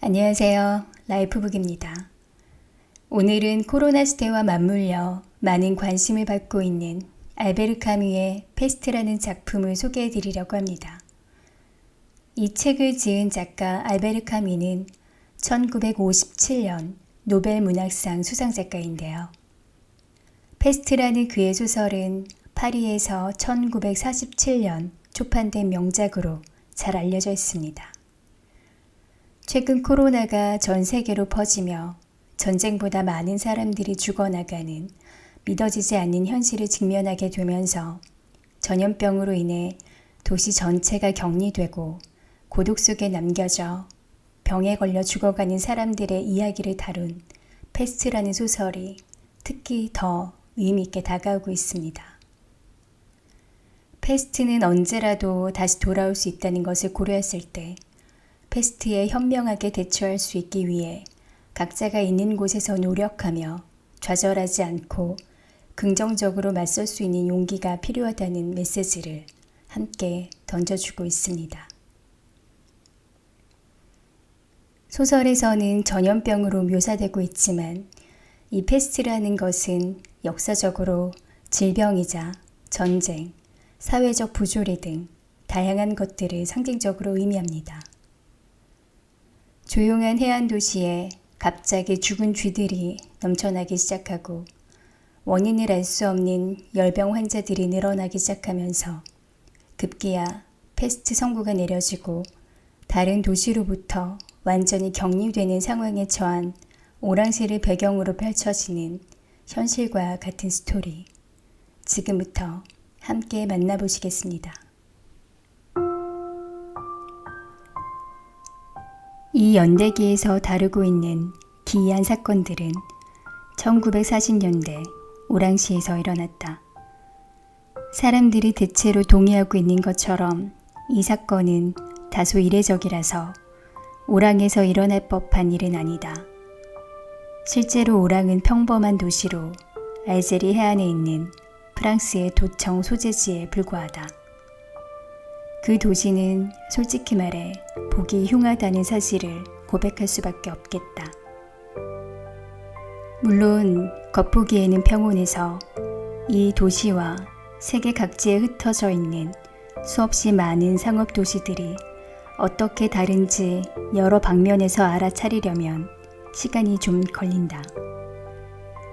안녕하세요. 라이프북입니다. 오늘은 코로나 시대와 맞물려 많은 관심을 받고 있는 알베르 카뮈의 페스트라는 작품을 소개해 드리려고 합니다. 이 책을 지은 작가 알베르 카뮈는 1957년 노벨 문학상 수상작가인데요. 페스트라는 그의 소설은 파리에서 1947년 초판된 명작으로 잘 알려져 있습니다. 최근 코로나가 전 세계로 퍼지며 전쟁보다 많은 사람들이 죽어나가는 믿어지지 않는 현실을 직면하게 되면서 전염병으로 인해 도시 전체가 격리되고 고독 속에 남겨져 병에 걸려 죽어가는 사람들의 이야기를 다룬 페스트라는 소설이 특히 더 의미 있게 다가오고 있습니다. 페스트는 언제라도 다시 돌아올 수 있다는 것을 고려했을 때 페스트에 현명하게 대처할 수 있기 위해 각자가 있는 곳에서 노력하며 좌절하지 않고 긍정적으로 맞설 수 있는 용기가 필요하다는 메시지를 함께 던져주고 있습니다. 소설에서는 전염병으로 묘사되고 있지만 이 페스트라는 것은 역사적으로 질병이자 전쟁, 사회적 부조리 등 다양한 것들을 상징적으로 의미합니다. 조용한 해안 도시에 갑자기 죽은 쥐들이 넘쳐나기 시작하고 원인을 알 수 없는 열병 환자들이 늘어나기 시작하면서 급기야 페스트 선고가 내려지고 다른 도시로부터 완전히 격리되는 상황에 처한 오랑시를 배경으로 펼쳐지는 현실과 같은 스토리. 지금부터 함께 만나보시겠습니다. 이 연대기에서 다루고 있는 기이한 사건들은 1940년대 오랑시에서 일어났다. 사람들이 대체로 동의하고 있는 것처럼 이 사건은 다소 이례적이라서 오랑에서 일어날 법한 일은 아니다. 실제로 오랑은 평범한 도시로 알제리 해안에 있는 프랑스의 도청 소재지에 불과하다. 그 도시는 솔직히 말해 보기 흉하다는 사실을 고백할 수밖에 없겠다. 물론 겉보기에는 평온해서 이 도시와 세계 각지에 흩어져 있는 수없이 많은 상업 도시들이 어떻게 다른지 여러 방면에서 알아차리려면 시간이 좀 걸린다.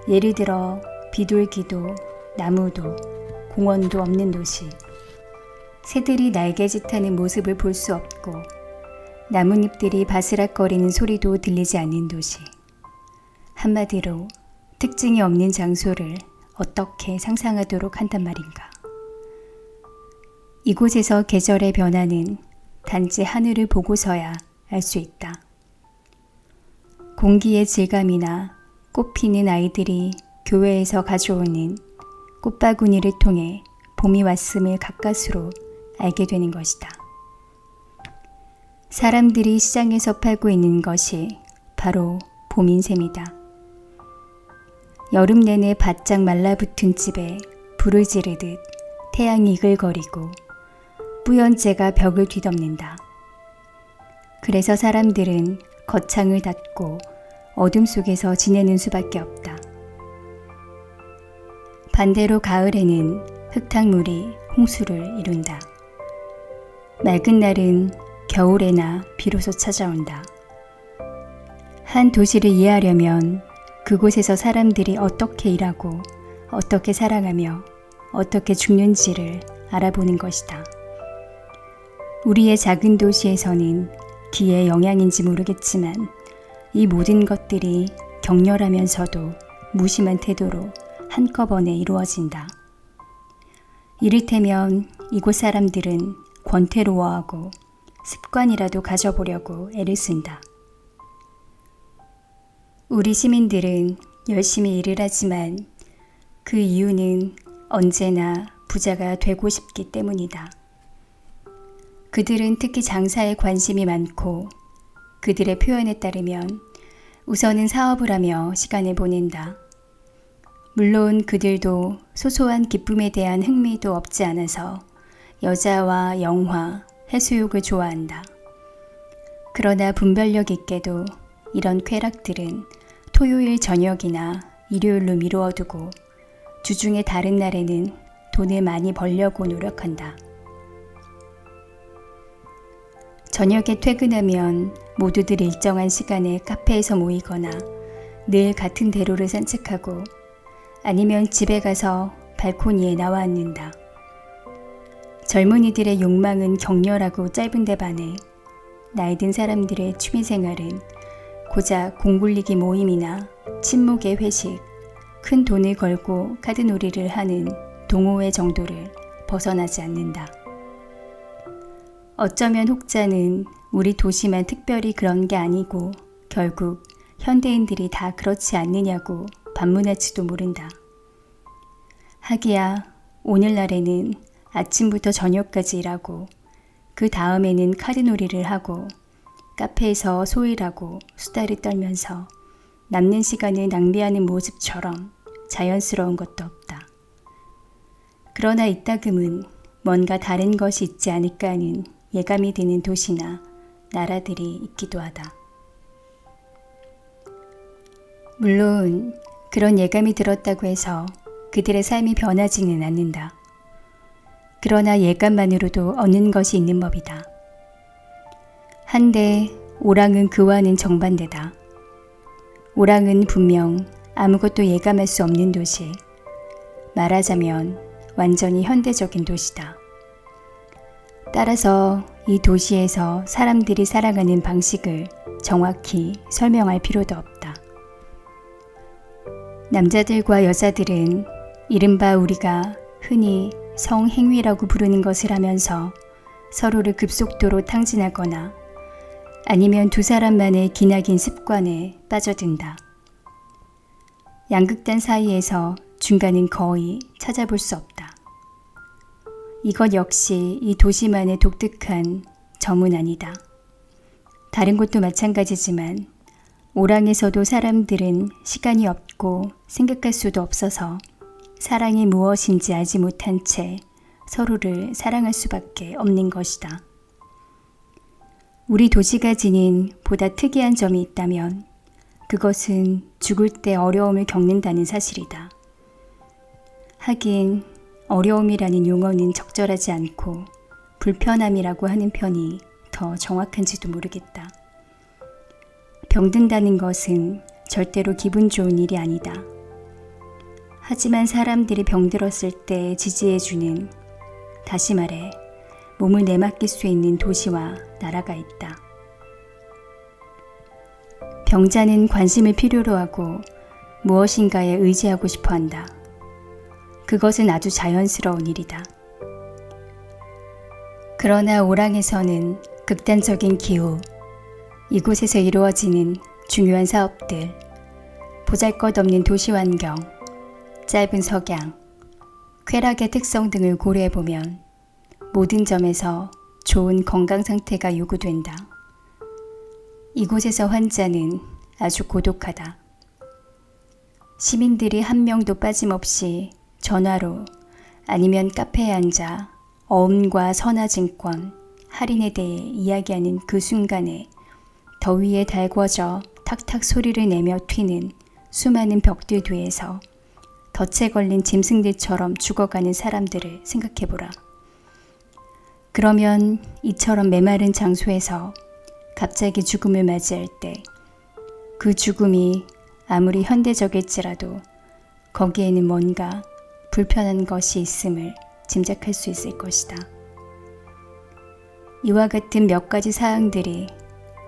예를 들어 비둘기도 나무도 공원도 없는 도시, 새들이 날개짓하는 모습을 볼 수 없고 나뭇잎들이 바스락거리는 소리도 들리지 않는 도시. 한마디로 특징이 없는 장소를 어떻게 상상하도록 한단 말인가. 이곳에서 계절의 변화는 단지 하늘을 보고서야 알 수 있다. 공기의 질감이나 꽃피는 아이들이 교회에서 가져오는 꽃바구니를 통해 봄이 왔음을 가까스로 알게 되는 것이다. 사람들이 시장에서 팔고 있는 것이 바로 봄인 셈이다. 여름 내내 바짝 말라붙은 집에 불을 지르듯 태양이 이글거리고 뿌연재가 벽을 뒤덮는다. 그래서 사람들은 거창을 닫고 어둠 속에서 지내는 수밖에 없다. 반대로 가을에는 흙탕물이 홍수를 이룬다. 맑은 날은 겨울에나 비로소 찾아온다. 한 도시를 이해하려면 그곳에서 사람들이 어떻게 일하고 어떻게 살아가며 어떻게 죽는지를 알아보는 것이다. 우리의 작은 도시에서는 기의 영향인지 모르겠지만 이 모든 것들이 격렬하면서도 무심한 태도로 한꺼번에 이루어진다. 이를테면 이곳 사람들은 권태로워하고 습관이라도 가져보려고 애를 쓴다. 우리 시민들은 열심히 일을 하지만 그 이유는 언제나 부자가 되고 싶기 때문이다. 그들은 특히 장사에 관심이 많고 그들의 표현에 따르면 우선은 사업을 하며 시간을 보낸다. 물론 그들도 소소한 기쁨에 대한 흥미도 없지 않아서 여자와 영화, 해수욕을 좋아한다. 그러나 분별력 있게도 이런 쾌락들은 토요일 저녁이나 일요일로 미루어두고 주중의 다른 날에는 돈을 많이 벌려고 노력한다. 저녁에 퇴근하면 모두들 일정한 시간에 카페에서 모이거나 늘 같은 대로를 산책하고 아니면 집에 가서 발코니에 나와 앉는다. 젊은이들의 욕망은 격렬하고 짧은데 반해 나이 든 사람들의 취미생활은 고작 공굴리기 모임이나 친목의 회식, 큰 돈을 걸고 카드놀이를 하는 동호회 정도를 벗어나지 않는다. 어쩌면 혹자는 우리 도시만 특별히 그런 게 아니고 결국 현대인들이 다 그렇지 않느냐고 반문할지도 모른다. 하기야 오늘날에는 아침부터 저녁까지 일하고 그 다음에는 카드놀이를 하고 카페에서 소일하고 수다를 떨면서 남는 시간을 낭비하는 모습처럼 자연스러운 것도 없다. 그러나 이따금은 뭔가 다른 것이 있지 않을까 하는 예감이 드는 도시나 나라들이 있기도 하다. 물론 그런 예감이 들었다고 해서 그들의 삶이 변하지는 않는다. 그러나 예감만으로도 얻는 것이 있는 법이다. 한데 오랑은 그와는 정반대다. 오랑은 분명 아무것도 예감할 수 없는 도시, 말하자면 완전히 현대적인 도시다. 따라서 이 도시에서 사람들이 살아가는 방식을 정확히 설명할 필요도 없다. 남자들과 여자들은 이른바 우리가 흔히 성행위라고 부르는 것을 하면서 서로를 급속도로 탕진하거나 아니면 두 사람만의 기나긴 습관에 빠져든다. 양극단 사이에서 중간은 거의 찾아볼 수 없다. 이것 역시 이 도시만의 독특한 점은 아니다. 다른 곳도 마찬가지지만 오랑에서도 사람들은 시간이 없고 생각할 수도 없어서 사랑이 무엇인지 알지 못한 채 서로를 사랑할 수밖에 없는 것이다. 우리 도시가 지닌 보다 특이한 점이 있다면 그것은 죽을 때 어려움을 겪는다는 사실이다. 하긴 어려움이라는 용어는 적절하지 않고 불편함이라고 하는 편이 더 정확한지도 모르겠다. 병든다는 것은 절대로 기분 좋은 일이 아니다. 하지만 사람들이 병들었을 때 지지해주는, 다시 말해 몸을 내맡길 수 있는 도시와 나라가 있다. 병자는 관심을 필요로 하고 무엇인가에 의지하고 싶어 한다. 그것은 아주 자연스러운 일이다. 그러나 오랑에서는 극단적인 기후, 이곳에서 이루어지는 중요한 사업들, 보잘것없는 도시 환경, 짧은 석양, 쾌락의 특성 등을 고려해보면 모든 점에서 좋은 건강 상태가 요구된다. 이곳에서 환자는 아주 고독하다. 시민들이 한 명도 빠짐없이 전화로 아니면 카페에 앉아 어음과 선화증권, 할인에 대해 이야기하는 그 순간에 더위에 달궈져 탁탁 소리를 내며 튀는 수많은 벽들 뒤에서 덫에 걸린 짐승들처럼 죽어가는 사람들을 생각해보라. 그러면 이처럼 메마른 장소에서 갑자기 죽음을 맞이할 때 그 죽음이 아무리 현대적일지라도 거기에는 뭔가 불편한 것이 있음을 짐작할 수 있을 것이다. 이와 같은 몇 가지 사항들이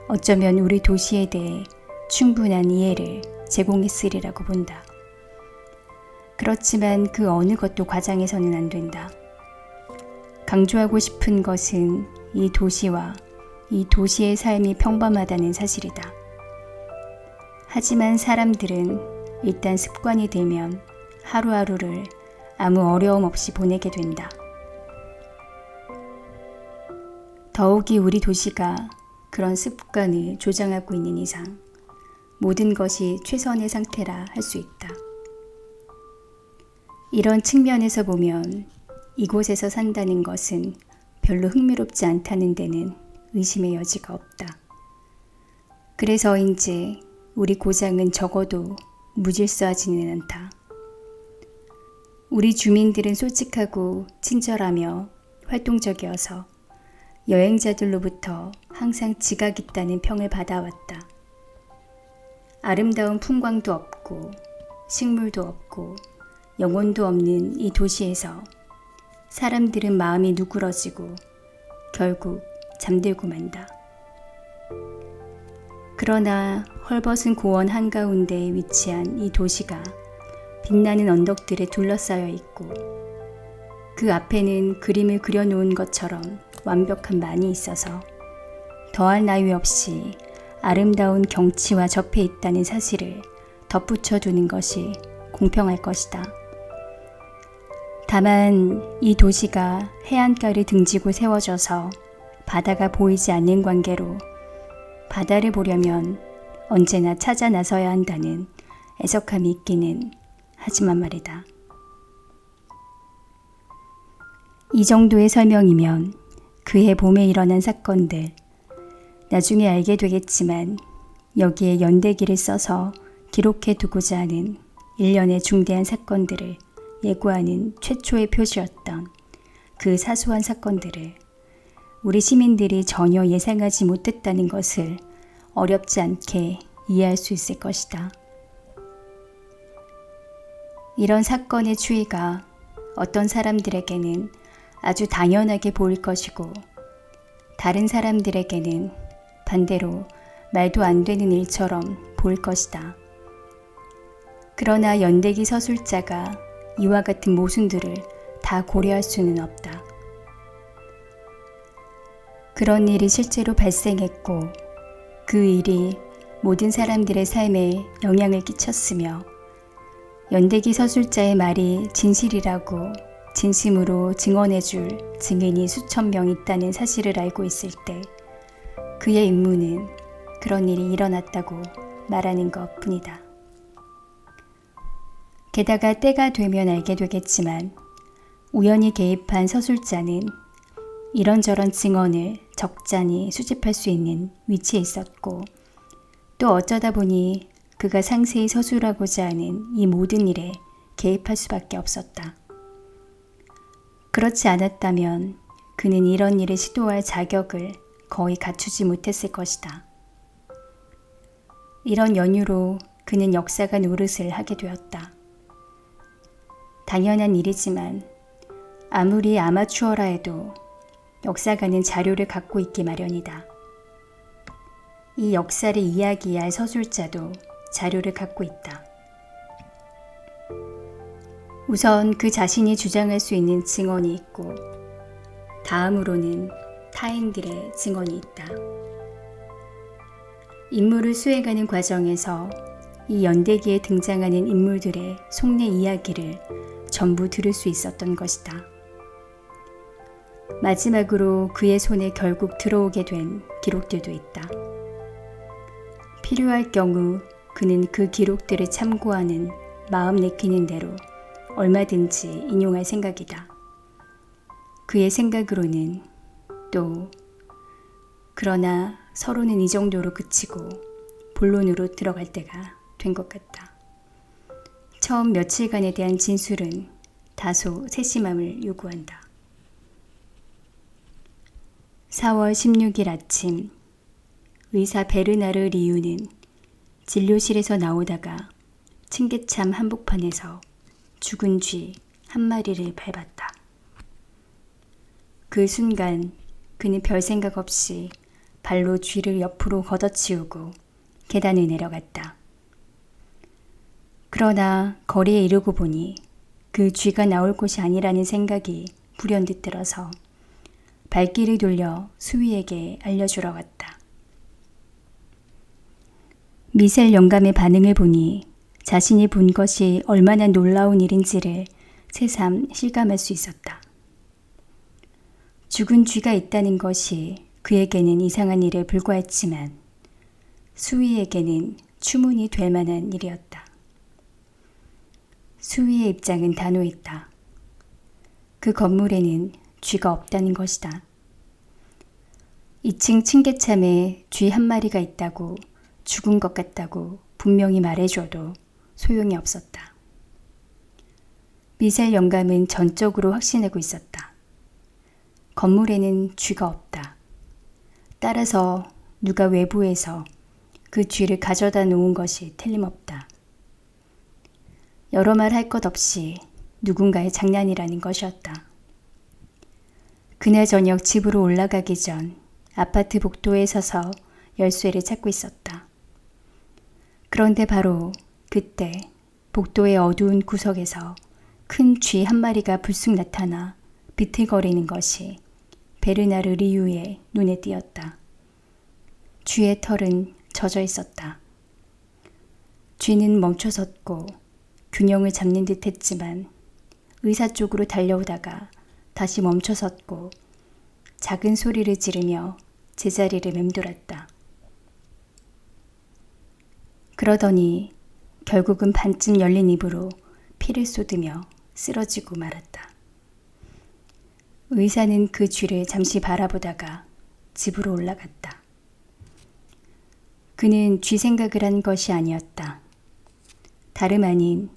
어쩌면 우리 도시에 대해 충분한 이해를 제공했으리라고 본다. 그렇지만 그 어느 것도 과장해서는 안 된다. 강조하고 싶은 것은 이 도시와 이 도시의 삶이 평범하다는 사실이다. 하지만 사람들은 일단 습관이 되면 하루하루를 아무 어려움 없이 보내게 된다. 더욱이 우리 도시가 그런 습관을 조장하고 있는 이상 모든 것이 최선의 상태라 할 수 있다. 이런 측면에서 보면 이곳에서 산다는 것은 별로 흥미롭지 않다는 데는 의심의 여지가 없다. 그래서인지 우리 고장은 적어도 무질서하지는 않다. 우리 주민들은 솔직하고 친절하며 활동적이어서 여행자들로부터 항상 지각 있다는 평을 받아왔다. 아름다운 풍광도 없고 식물도 없고 영혼도 없는 이 도시에서 사람들은 마음이 누그러지고 결국 잠들고 만다. 그러나 헐벗은 고원 한가운데에 위치한 이 도시가 빛나는 언덕들에 둘러싸여 있고 그 앞에는 그림을 그려놓은 것처럼 완벽한 만이 있어서 더할 나위 없이 아름다운 경치와 접해 있다는 사실을 덧붙여 두는 것이 공평할 것이다. 다만 이 도시가 해안가를 등지고 세워져서 바다가 보이지 않는 관계로 바다를 보려면 언제나 찾아 나서야 한다는 애석함이 있기는 하지만 말이다. 이 정도의 설명이면 그해 봄에 일어난 사건들, 나중에 알게 되겠지만 여기에 연대기를 써서 기록해 두고자 하는 일련의 중대한 사건들을 예고하는 최초의 표시였던 그 사소한 사건들을 우리 시민들이 전혀 예상하지 못했다는 것을 어렵지 않게 이해할 수 있을 것이다. 이런 사건의 추이가 어떤 사람들에게는 아주 당연하게 보일 것이고 다른 사람들에게는 반대로 말도 안 되는 일처럼 보일 것이다. 그러나 연대기 서술자가 이와 같은 모순들을 다 고려할 수는 없다. 그런 일이 실제로 발생했고 그 일이 모든 사람들의 삶에 영향을 끼쳤으며 연대기 서술자의 말이 진실이라고 진심으로 증언해줄 증인이 수천 명 있다는 사실을 알고 있을 때 그의 임무는 그런 일이 일어났다고 말하는 것 뿐이다. 게다가 때가 되면 알게 되겠지만 우연히 개입한 서술자는 이런저런 증언을 적잖이 수집할 수 있는 위치에 있었고 또 어쩌다 보니 그가 상세히 서술하고자 하는 이 모든 일에 개입할 수밖에 없었다. 그렇지 않았다면 그는 이런 일을 시도할 자격을 거의 갖추지 못했을 것이다. 이런 연유로 그는 역사가 노릇을 하게 되었다. 당연한 일이지만 아무리 아마추어라 해도 역사가는 자료를 갖고 있기 마련이다. 이 역사를 이야기할 서술자도 자료를 갖고 있다. 우선 그 자신이 주장할 수 있는 증언이 있고 다음으로는 타인들의 증언이 있다. 임무를 수행하는 과정에서 이 연대기에 등장하는 인물들의 속내 이야기를 전부 들을 수 있었던 것이다. 마지막으로 그의 손에 결국 들어오게 된 기록들도 있다. 필요할 경우 그는 그 기록들을 참고하는 마음 내키는 대로 얼마든지 인용할 생각이다. 그의 생각으로는 또 그러나 서로는 이 정도로 그치고 본론으로 들어갈 때가 된 것 같다. 처음 며칠간에 대한 진술은 다소 세심함을 요구한다. 4월 16일 아침 의사 베르나르 리유는 진료실에서 나오다가 층계참 한복판에서 죽은 쥐 한 마리를 밟았다. 그 순간 그는 별 생각 없이 발로 쥐를 옆으로 걷어치우고 계단을 내려갔다. 그러나 거리에 이르고 보니 그 쥐가 나올 곳이 아니라는 생각이 불현듯 들어서 발길을 돌려 수위에게 알려주러 갔다. 미셀 영감의 반응을 보니 자신이 본 것이 얼마나 놀라운 일인지를 새삼 실감할 수 있었다. 죽은 쥐가 있다는 것이 그에게는 이상한 일에 불과했지만 수위에게는 추문이 될 만한 일이었다. 수위의 입장은 단호했다. 그 건물에는 쥐가 없다는 것이다. 2층 층계참에 쥐 한 마리가 있다고 죽은 것 같다고 분명히 말해줘도 소용이 없었다. 미셀 영감은 전적으로 확신하고 있었다. 건물에는 쥐가 없다. 따라서 누가 외부에서 그 쥐를 가져다 놓은 것이 틀림없다. 여러 말 할 것 없이 누군가의 장난이라는 것이었다. 그날 저녁 집으로 올라가기 전 아파트 복도에 서서 열쇠를 찾고 있었다. 그런데 바로 그때 복도의 어두운 구석에서 큰 쥐 한 마리가 불쑥 나타나 비틀거리는 것이 베르나르 리유의 눈에 띄었다. 쥐의 털은 젖어 있었다. 쥐는 멈춰섰고 균형을 잡는 듯 했지만 의사 쪽으로 달려오다가 다시 멈춰섰고 작은 소리를 지르며 제자리를 맴돌았다. 그러더니 결국은 반쯤 열린 입으로 피를 쏟으며 쓰러지고 말았다. 의사는 그 쥐를 잠시 바라보다가 집으로 올라갔다. 그는 쥐 생각을 한 것이 아니었다. 다름 아닌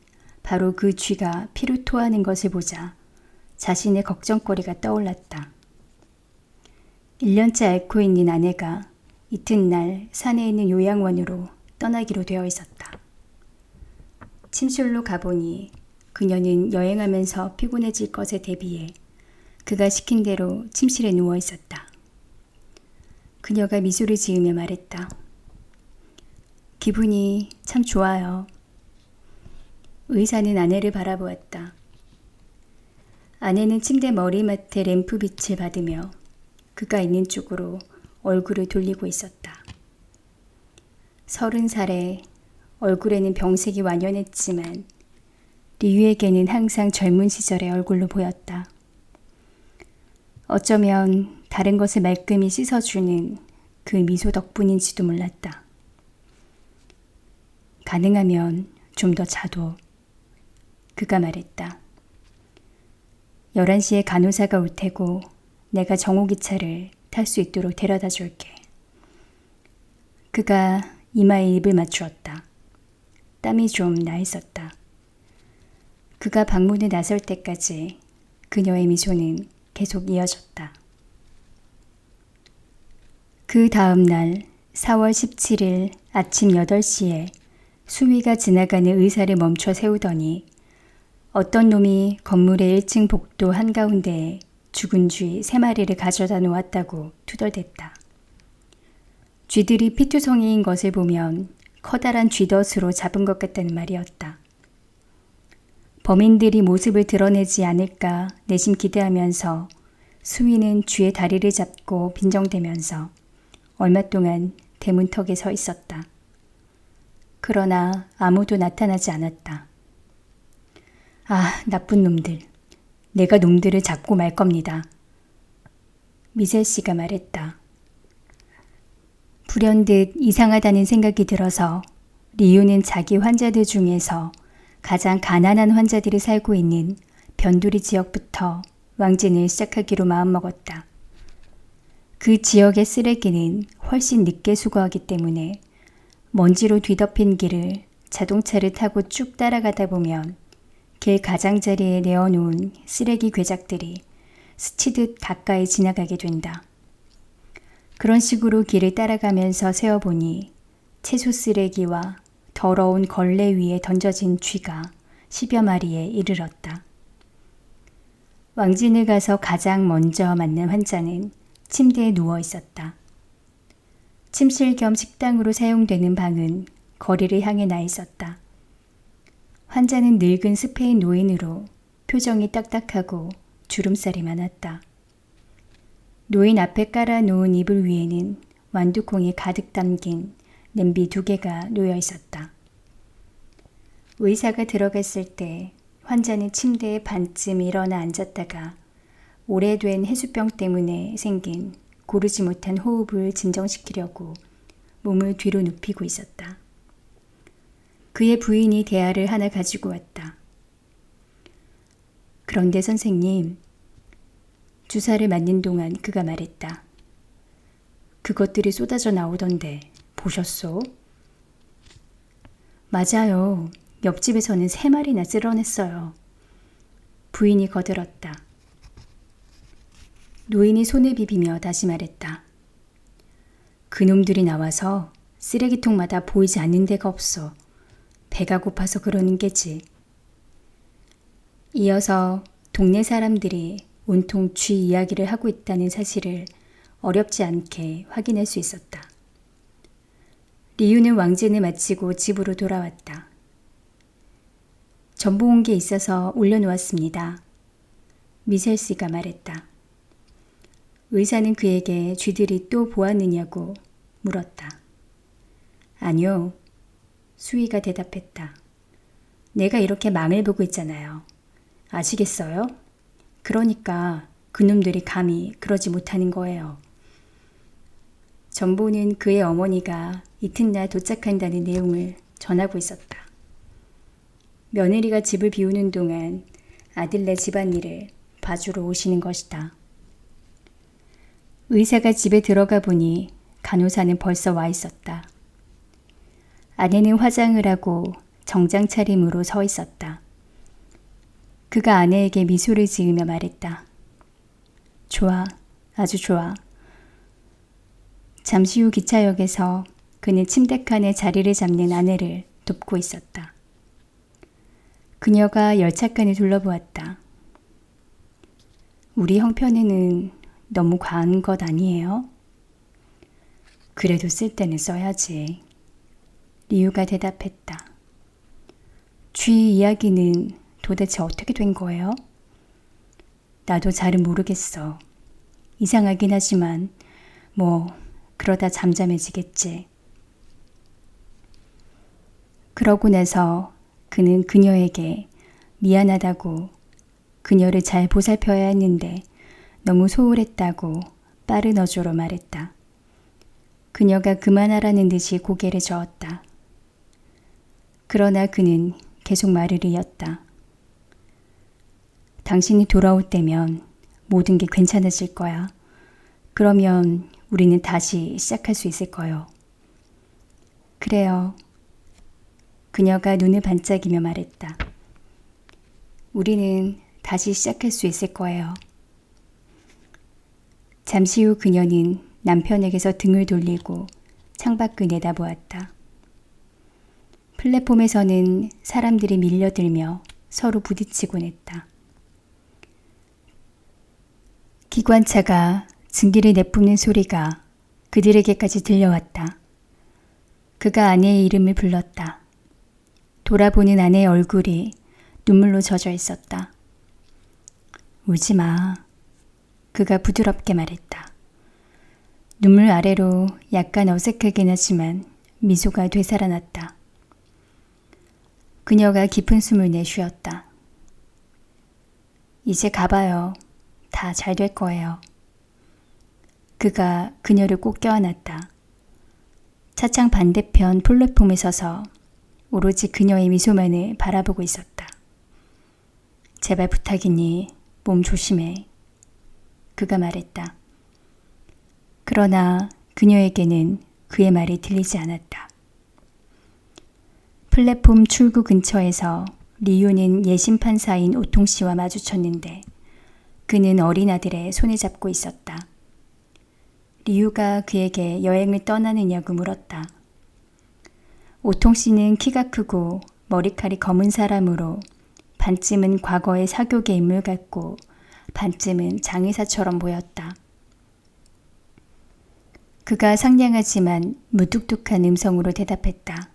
바로 그 쥐가 피를 토하는 것을 보자 자신의 걱정거리가 떠올랐다. 1년째 앓고 있는 아내가 이튿날 산에 있는 요양원으로 떠나기로 되어 있었다. 침실로 가보니 그녀는 여행하면서 피곤해질 것에 대비해 그가 시킨 대로 침실에 누워 있었다. 그녀가 미소를 지으며 말했다. 기분이 참 좋아요. 의사는 아내를 바라보았다. 아내는 침대 머리맡에 램프 빛을 받으며 그가 있는 쪽으로 얼굴을 돌리고 있었다. 30살에 얼굴에는 병색이 완연했지만 리유에게는 항상 젊은 시절의 얼굴로 보였다. 어쩌면 다른 것을 말끔히 씻어주는 그 미소 덕분인지도 몰랐다. 가능하면 좀 더 자도. 그가 말했다. 11시에 간호사가 올 테고 내가 정호기차를 탈 수 있도록 데려다 줄게. 그가 이마에 입을 맞추었다. 땀이 좀 나 있었다. 그가 방문에 나설 때까지 그녀의 미소는 계속 이어졌다. 그 다음 날 4월 17일 아침 8시에 수위가 지나가는 의사를 멈춰 세우더니 어떤 놈이 건물의 1층 복도 한가운데에 죽은 쥐 3마리를 가져다 놓았다고 투덜댔다. 쥐들이 피투성이인 것을 보면 커다란 쥐덫으로 잡은 것 같다는 말이었다. 범인들이 모습을 드러내지 않을까 내심 기대하면서 수위는 쥐의 다리를 잡고 빈정대면서 얼마 동안 대문턱에 서 있었다. 그러나 아무도 나타나지 않았다. 아, 나쁜 놈들. 내가 놈들을 잡고 말 겁니다. 미셀 씨가 말했다. 불현듯 이상하다는 생각이 들어서 리유는 자기 환자들 중에서 가장 가난한 환자들이 살고 있는 변두리 지역부터 왕진을 시작하기로 마음먹었다. 그 지역의 쓰레기는 훨씬 늦게 수거하기 때문에 먼지로 뒤덮인 길을 자동차를 타고 쭉 따라가다 보면 길 가장자리에 내어놓은 쓰레기 괴작들이 스치듯 가까이 지나가게 된다. 그런 식으로 길을 따라가면서 세어보니 채소 쓰레기와 더러운 걸레 위에 던져진 쥐가 10여 마리에 이르렀다. 왕진을 가서 가장 먼저 만난 환자는 침대에 누워 있었다. 침실 겸 식당으로 사용되는 방은 거리를 향해 나 있었다. 환자는 늙은 스페인 노인으로 표정이 딱딱하고 주름살이 많았다. 노인 앞에 깔아놓은 이불 위에는 완두콩이 가득 담긴 냄비 2개가 놓여 있었다. 의사가 들어갔을 때 환자는 침대에 반쯤 일어나 앉았다가 오래된 해수병 때문에 생긴 고르지 못한 호흡을 진정시키려고 몸을 뒤로 눕히고 있었다. 그의 부인이 대야를 하나 가지고 왔다. 그런데 선생님, 주사를 맞는 동안 그가 말했다. 그것들이 쏟아져 나오던데 보셨소? 맞아요. 옆집에서는 3마리나 쓸어냈어요. 부인이 거들었다. 노인이 손을 비비며 다시 말했다. 그놈들이 나와서 쓰레기통마다 보이지 않는 데가 없어. 배가 고파서 그러는 게지. 이어서 동네 사람들이 온통 쥐 이야기를 하고 있다는 사실을 어렵지 않게 확인할 수 있었다. 리유는 왕진을 마치고 집으로 돌아왔다. 전보 온 게 있어서 올려놓았습니다. 미셀 씨가 말했다. 의사는 그에게 쥐들이 또 보았느냐고 물었다. 아니요. 수희가 대답했다. 내가 이렇게 망을 보고 있잖아요. 아시겠어요? 그러니까 그놈들이 감히 그러지 못하는 거예요. 전보는 그의 어머니가 이튿날 도착한다는 내용을 전하고 있었다. 며느리가 집을 비우는 동안 아들네 집안일을 봐주러 오시는 것이다. 의사가 집에 들어가 보니 간호사는 벌써 와 있었다. 아내는 화장을 하고 정장 차림으로 서 있었다. 그가 아내에게 미소를 지으며 말했다. 좋아, 아주 좋아. 잠시 후 기차역에서 그는 침대칸에 자리를 잡는 아내를 돕고 있었다. 그녀가 열차칸을 둘러보았다. 우리 형편에는 너무 과한 것 아니에요? 그래도 쓸 때는 써야지. 리유가 대답했다. 쥐 이야기는 도대체 어떻게 된 거예요? 나도 잘은 모르겠어. 이상하긴 하지만 그러다 잠잠해지겠지. 그러고 나서 그는 그녀에게 미안하다고 그녀를 잘 보살펴야 했는데 너무 소홀했다고 빠른 어조로 말했다. 그녀가 그만하라는 듯이 고개를 저었다. 그러나 그는 계속 말을 이었다. 당신이 돌아올 때면 모든 게 괜찮아질 거야. 그러면 우리는 다시 시작할 수 있을 거요. 그래요. 그녀가 눈을 반짝이며 말했다. 우리는 다시 시작할 수 있을 거예요. 잠시 후 그녀는 남편에게서 등을 돌리고 창밖을 내다보았다. 플랫폼에서는 사람들이 밀려들며 서로 부딪히곤 했다. 기관차가 증기를 내뿜는 소리가 그들에게까지 들려왔다. 그가 아내의 이름을 불렀다. 돌아보는 아내의 얼굴이 눈물로 젖어 있었다. 울지 마. 그가 부드럽게 말했다. 눈물 아래로 약간 어색하긴 하지만 미소가 되살아났다. 그녀가 깊은 숨을 내쉬었다. 이제 가봐요. 다 잘 될 거예요. 그가 그녀를 꼭 껴안았다. 차창 반대편 플랫폼에 서서 오로지 그녀의 미소만을 바라보고 있었다. 제발 부탁이니 몸 조심해. 그가 말했다. 그러나 그녀에게는 그의 말이 들리지 않았다. 플랫폼 출구 근처에서 리유는 예심 판사인 오통 씨와 마주쳤는데 그는 어린 아들의 손을 잡고 있었다. 리유가 그에게 여행을 떠나느냐고 물었다. 오통 씨는 키가 크고 머리칼이 검은 사람으로 반쯤은 과거의 사교계 인물 같고 반쯤은 장의사처럼 보였다. 그가 상냥하지만 무뚝뚝한 음성으로 대답했다.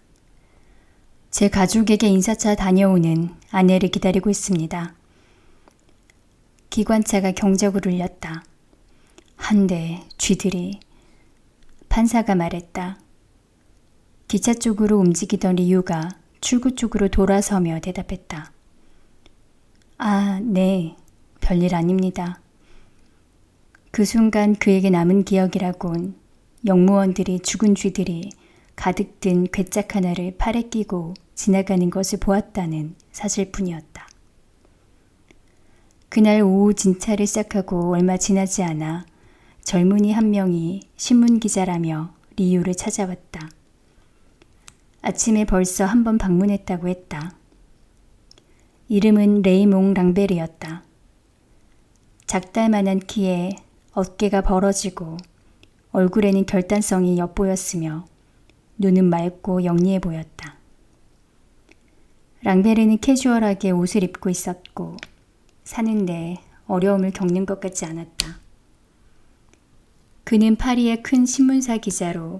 제 가족에게 인사차 다녀오는 아내를 기다리고 있습니다. 기관차가 경적을 울렸다. 한데 쥐들이. 판사가 말했다. 기차 쪽으로 움직이던 리유가 출구 쪽으로 돌아서며 대답했다. 아, 네. 별일 아닙니다. 그 순간 그에게 남은 기억이라곤 영무원들이 죽은 쥐들이 가득 든 괴짝 하나를 팔에 끼고 지나가는 것을 보았다는 사실뿐이었다. 그날 오후 진찰을 시작하고 얼마 지나지 않아 젊은이 한 명이 신문기자라며 리유를 찾아왔다. 아침에 벌써 한 번 방문했다고 했다. 이름은 레이몽 랑베르였다. 작달만한 키에 어깨가 벌어지고 얼굴에는 결단성이 엿보였으며 눈은 맑고 영리해 보였다. 랑베르는 캐주얼하게 옷을 입고 있었고 사는데 어려움을 겪는 것 같지 않았다. 그는 파리의 큰 신문사 기자로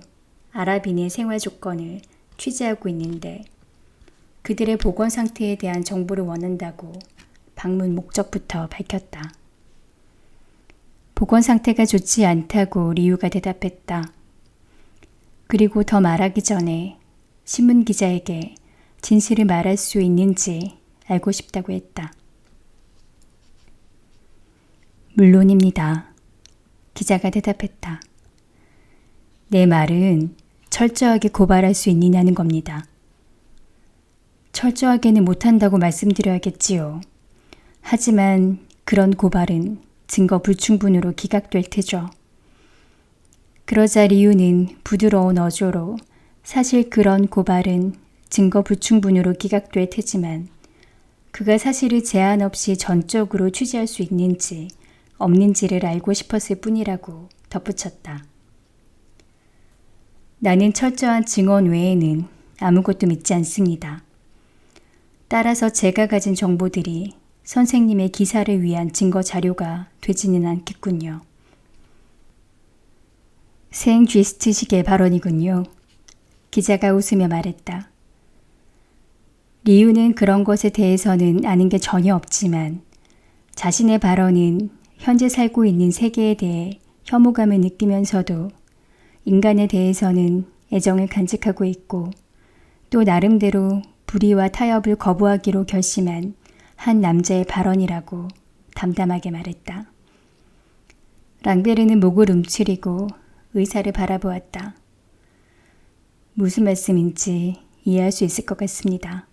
아랍인의 생활 조건을 취재하고 있는데 그들의 보건 상태에 대한 정보를 원한다고 방문 목적부터 밝혔다. 보건 상태가 좋지 않다고 리우가 대답했다. 그리고 더 말하기 전에 신문 기자에게 진실을 말할 수 있는지 알고 싶다고 했다. 물론입니다. 기자가 대답했다. 내 말은 철저하게 고발할 수 있느냐는 겁니다. 철저하게는 못한다고 말씀드려야겠지요. 하지만 그런 고발은 증거 불충분으로 기각될 테죠. 그러자 리우는 부드러운 어조로 사실 그런 고발은 증거 불충분으로 기각될 테지만 그가 사실을 제한 없이 전적으로 취재할 수 있는지 없는지를 알고 싶었을 뿐이라고 덧붙였다. 나는 철저한 증언 외에는 아무것도 믿지 않습니다. 따라서 제가 가진 정보들이 선생님의 기사를 위한 증거 자료가 되지는 않겠군요. 생쥐스트식의 발언이군요. 기자가 웃으며 말했다. 리우는 그런 것에 대해서는 아는 게 전혀 없지만 자신의 발언은 현재 살고 있는 세계에 대해 혐오감을 느끼면서도 인간에 대해서는 애정을 간직하고 있고 또 나름대로 불의와 타협을 거부하기로 결심한 한 남자의 발언이라고 담담하게 말했다. 랑베르는 목을 움츠리고 의사를 바라보았다. 무슨 말씀인지 이해할 수 있을 것 같습니다.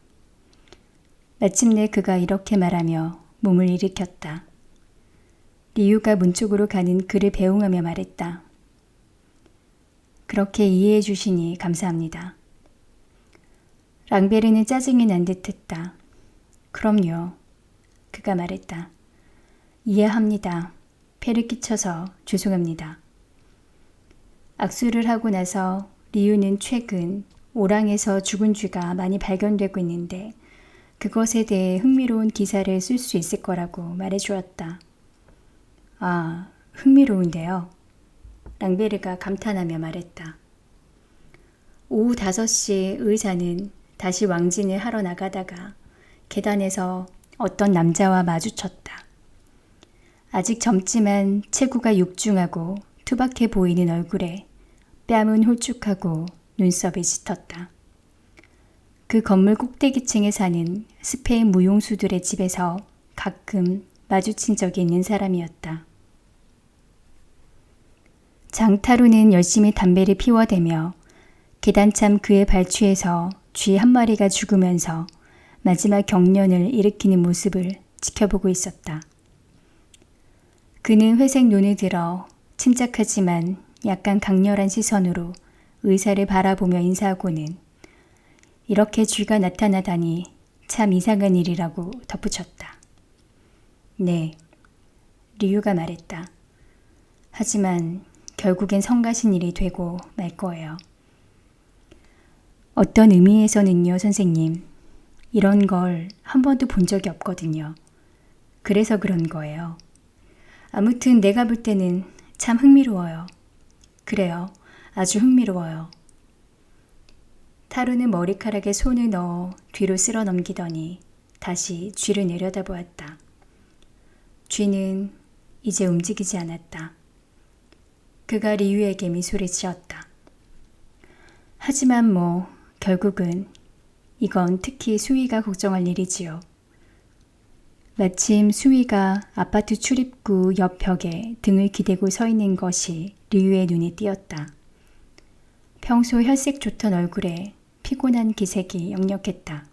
마침내 그가 이렇게 말하며 몸을 일으켰다. 리우가 문 쪽으로 가는 그를 배웅하며 말했다. 그렇게 이해해 주시니 감사합니다. 랑베르는 짜증이 난 듯했다. 그럼요. 그가 말했다. 이해합니다. 폐를 끼쳐서 죄송합니다. 악수를 하고 나서 리우는 최근 오랑에서 죽은 쥐가 많이 발견되고 있는데 그것에 대해 흥미로운 기사를 쓸 수 있을 거라고 말해주었다. 아, 흥미로운데요. 랑베르가 감탄하며 말했다. 오후 5시 의사는 다시 왕진을 하러 나가다가 계단에서 어떤 남자와 마주쳤다. 아직 젊지만 체구가 육중하고 투박해 보이는 얼굴에 뺨은 홀쭉하고 눈썹이 짙었다. 그 건물 꼭대기층에 사는 스페인 무용수들의 집에서 가끔 마주친 적이 있는 사람이었다. 장타루는 열심히 담배를 피워대며 계단참 그의 발취에서 쥐 한 마리가 죽으면서 마지막 경련을 일으키는 모습을 지켜보고 있었다. 그는 회색 눈을 들어 침착하지만 약간 강렬한 시선으로 의사를 바라보며 인사하고는 이렇게 쥐가 나타나다니 참 이상한 일이라고 덧붙였다. 네, 리우가 말했다. 하지만 결국엔 성가신 일이 되고 말 거예요. 어떤 의미에서는요, 선생님. 이런 걸 한 번도 본 적이 없거든요. 그래서 그런 거예요. 아무튼 내가 볼 때는 참 흥미로워요. 그래요. 아주 흥미로워요. 타루는 머리카락에 손을 넣어 뒤로 쓸어 넘기더니 다시 쥐를 내려다보았다. 쥐는 이제 움직이지 않았다. 그가 리우에게 미소를 지었다. 하지만 결국은 이건 특히 수위가 걱정할 일이지요. 마침 수위가 아파트 출입구 옆 벽에 등을 기대고 서 있는 것이 리우의 눈에 띄었다. 평소 혈색 좋던 얼굴에 피곤한 기색이 역력했다.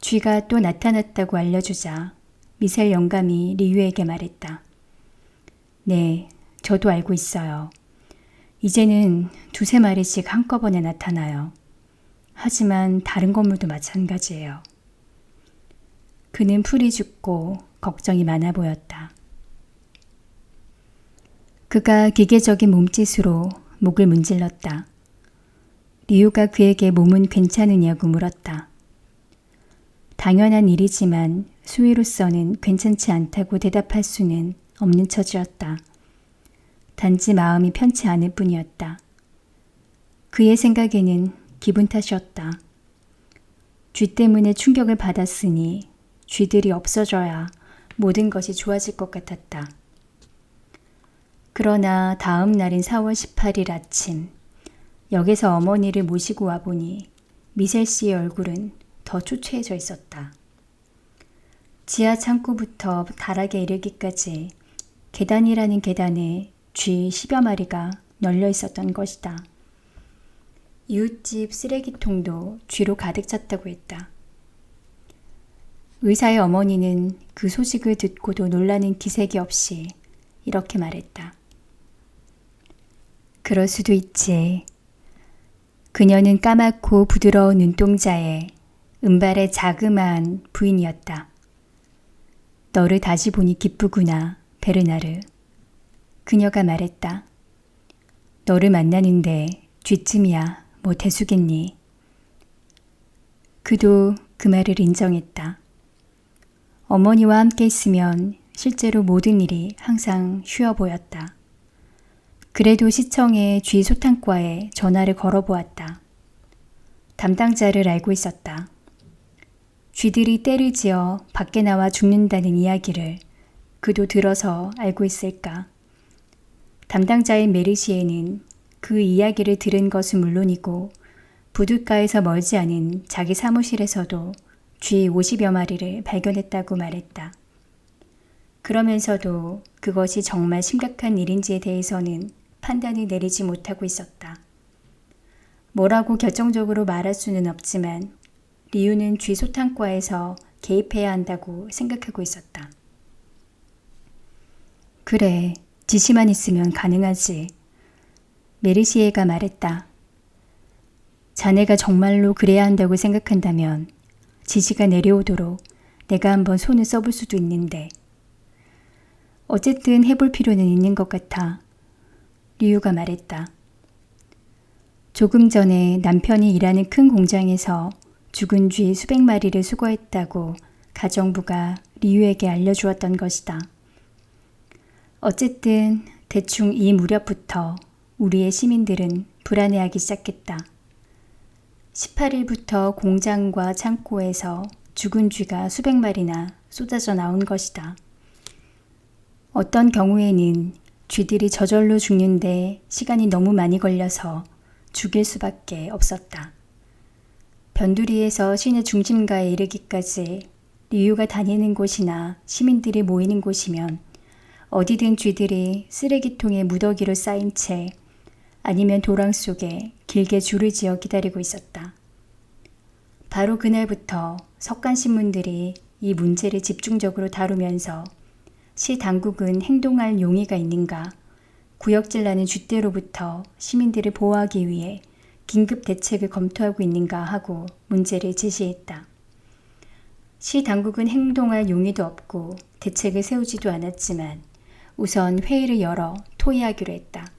쥐가 또 나타났다고 알려주자 미셀 영감이 리우에게 말했다. 네, 저도 알고 있어요. 이제는 2-3마리씩 한꺼번에 나타나요. 하지만 다른 건물도 마찬가지예요. 그는 풀이 죽고 걱정이 많아 보였다. 그가 기계적인 몸짓으로 목을 문질렀다. 리우가 그에게 몸은 괜찮으냐고 물었다. 당연한 일이지만 수위로서는 괜찮지 않다고 대답할 수는 없는 처지였다. 단지 마음이 편치 않을 뿐이었다. 그의 생각에는 기분 탓이었다. 쥐 때문에 충격을 받았으니 쥐들이 없어져야 모든 것이 좋아질 것 같았다. 그러나 다음 날인 4월 18일 아침, 역에서 어머니를 모시고 와보니 미셀 씨의 얼굴은 더 초췌해져 있었다. 지하 창고부터 다락에 이르기까지 계단이라는 계단에 쥐 10여 마리가 널려 있었던 것이다. 이웃집 쓰레기통도 쥐로 가득 찼다고 했다. 의사의 어머니는 그 소식을 듣고도 놀라는 기색이 없이 이렇게 말했다. 그럴 수도 있지. 그녀는 까맣고 부드러운 눈동자에 은발의 자그마한 부인이었다. 너를 다시 보니 기쁘구나, 베르나르. 그녀가 말했다. 너를 만나는데 쥐쯤이야 뭐 대수겠니? 그도 그 말을 인정했다. 어머니와 함께 있으면 실제로 모든 일이 항상 쉬워 보였다. 그래도 시청의 쥐 소탕과에 전화를 걸어보았다. 담당자를 알고 있었다. 쥐들이 떼를 지어 밖에 나와 죽는다는 이야기를 그도 들어서 알고 있을까? 담당자인 메르시에는 그 이야기를 들은 것은 물론이고 부둣가에서 멀지 않은 자기 사무실에서도 쥐 50여 마리를 발견했다고 말했다. 그러면서도 그것이 정말 심각한 일인지에 대해서는 판단을 내리지 못하고 있었다. 뭐라고 결정적으로 말할 수는 없지만 리우는 쥐 소탕과에서 개입해야 한다고 생각하고 있었다. 그래, 지시만 있으면 가능하지. 메르시에가 말했다. 자네가 정말로 그래야 한다고 생각한다면 지시가 내려오도록 내가 한번 손을 써볼 수도 있는데. 어쨌든 해볼 필요는 있는 것 같아. 리우가 말했다. 조금 전에 남편이 일하는 큰 공장에서 죽은 쥐 수백 마리를 수거했다고 가정부가 리우에게 알려주었던 것이다. 어쨌든 대충 이 무렵부터 우리의 시민들은 불안해하기 시작했다. 18일부터 공장과 창고에서 죽은 쥐가 수백 마리나 쏟아져 나온 것이다. 어떤 경우에는 쥐들이 저절로 죽는데 시간이 너무 많이 걸려서 죽일 수밖에 없었다. 변두리에서 시내 중심가에 이르기까지 리우가 다니는 곳이나 시민들이 모이는 곳이면 어디든 쥐들이 쓰레기통에 무더기로 쌓인 채 아니면 도랑 속에 길게 줄을 지어 기다리고 있었다. 바로 그날부터 석간신문들이 이 문제를 집중적으로 다루면서 시 당국은 행동할 용의가 있는가, 구역질 나는 쥐떼로부터 시민들을 보호하기 위해 긴급 대책을 검토하고 있는가 하고 문제를 제시했다. 시 당국은 행동할 용의도 없고 대책을 세우지도 않았지만 우선 회의를 열어 토의하기로 했다.